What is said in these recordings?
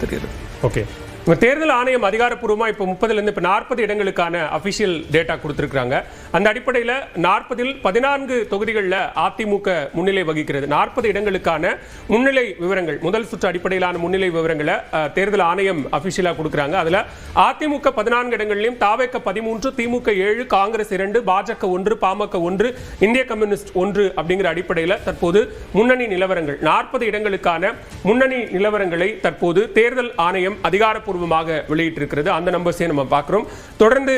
தெரியுது. ஓகே, தேர்தல் ஆணையம் அதிகாரப்பூர்வமாக இப்போ 30லேருந்து இப்போ 40 இடங்களுக்கான அஃபிஷியல் டேட்டா கொடுத்துருக்காங்க. அந்த அடிப்படையில் 40ல் 14 தொகுதிகளில் அதிமுக முன்னிலை வகிக்கிறது. 40 இடங்களுக்கான முன்னிலை விவரங்கள், முதல் சுற்று அடிப்படையிலான முன்னிலை விவரங்களை தேர்தல் ஆணையம் அஃபிஷியலாக கொடுக்குறாங்க. அதில் அதிமுக 14 இடங்களிலும், தாவேக 13, திமுக 7, காங்கிரஸ் 2, பாஜக 1, பாமக 1, இந்திய கம்யூனிஸ்ட் 1 அப்படிங்கிற அடிப்படையில் தற்போது முன்னணி நிலவரங்கள் 40 இடங்களுக்கான முன்னணி நிலவரங்களை தற்போது தேர்தல் ஆணையம் அதிகாரப்பூர்வமாக வெளியிட்டிருக்கிறது. அந்த நம்பர்ஸை நம்ம பார்க்கிறோம். தொடர்ந்து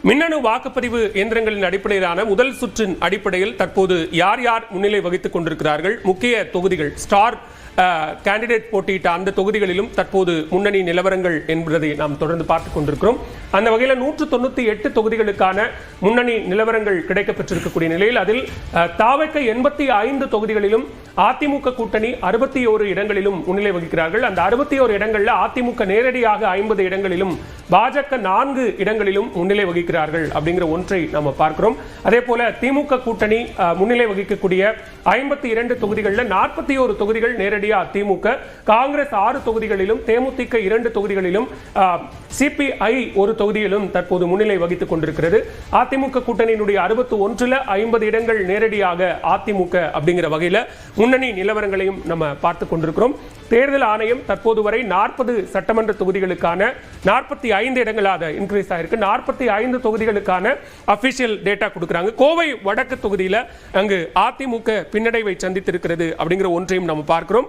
மின்னணு வாக்குப்பதிவு இயந்திரங்களின் அடிப்படையிலான முதல் சுற்றின் அடிப்படையில் தற்போது யார் யார் முன்னிலை வகித்துக் கொண்டிருக்கிறார்கள், முக்கிய தொகுதிகள், ஸ்டார் கேண்டிடேட் போட்டியிட்ட அந்த தொகுதிகளிலும் தற்போது முன்னணி நிலவரங்கள் என்பதை நாம் தொடர்ந்து பார்த்துக் கொண்டிருக்கிறோம். அந்த வகையில் 198 தொகுதிகளுக்கான முன்னணி நிலவரங்கள் கிடைக்கப்பெற்றிருக்கக்கூடிய நிலையில் அதில் தாவேக 85 தொகுதிகளிலும், அதிமுக கூட்டணி 61 இடங்களிலும் முன்னிலை வகிக்கிறார்கள். அந்த 61 இடங்களில் அதிமுக நேரடியாக 50 இடங்களிலும், பாஜக 4 இடங்களிலும் முன்னிலை வகிக்கிறார்கள் அப்படிங்கிற ஒன்றை நம்ம பார்க்கிறோம். அதே போல திமுக கூட்டணி முன்னிலை வகிக்கக்கூடிய 52 தொகுதிகளில் 41 தொகுதிகள் நேரடியாக திமுக, காங்கிரஸ் 6 தொகுதிகளிலும், தேமுதிக 2 தொகுதிகளிலும், சிபிஐ 1 தொகுதியிலும் தற்போது முன்னிலை வகித்துக் கொண்டிருக்கிறது. அதிமுக கூட்டணியினுடைய 61ல் 50 இடங்கள் நேரடியாக அதிமுக அப்படிங்கிற வகையில் முன்னணி நிலவரங்களையும் நம்ம பார்த்துக் கொண்டிருக்கிறோம். தேர்தல் ஆணையம் தற்போது வரை 40 சட்டமன்ற தொகுதிகளுக்கான 45 இடங்களாக இன்க்ரீஸ் ஆயிருக்கு. 45 தொகுதிகளுக்கான அபிஷியல் டேட்டா கொடுக்குறாங்க. கோவை வடக்கு தொகுதியில் அங்கு அதிமுக பின்னடைவை சந்தித்திருக்கிறது அப்படிங்கிற ஒன்றையும் நம்ம பார்க்கிறோம்.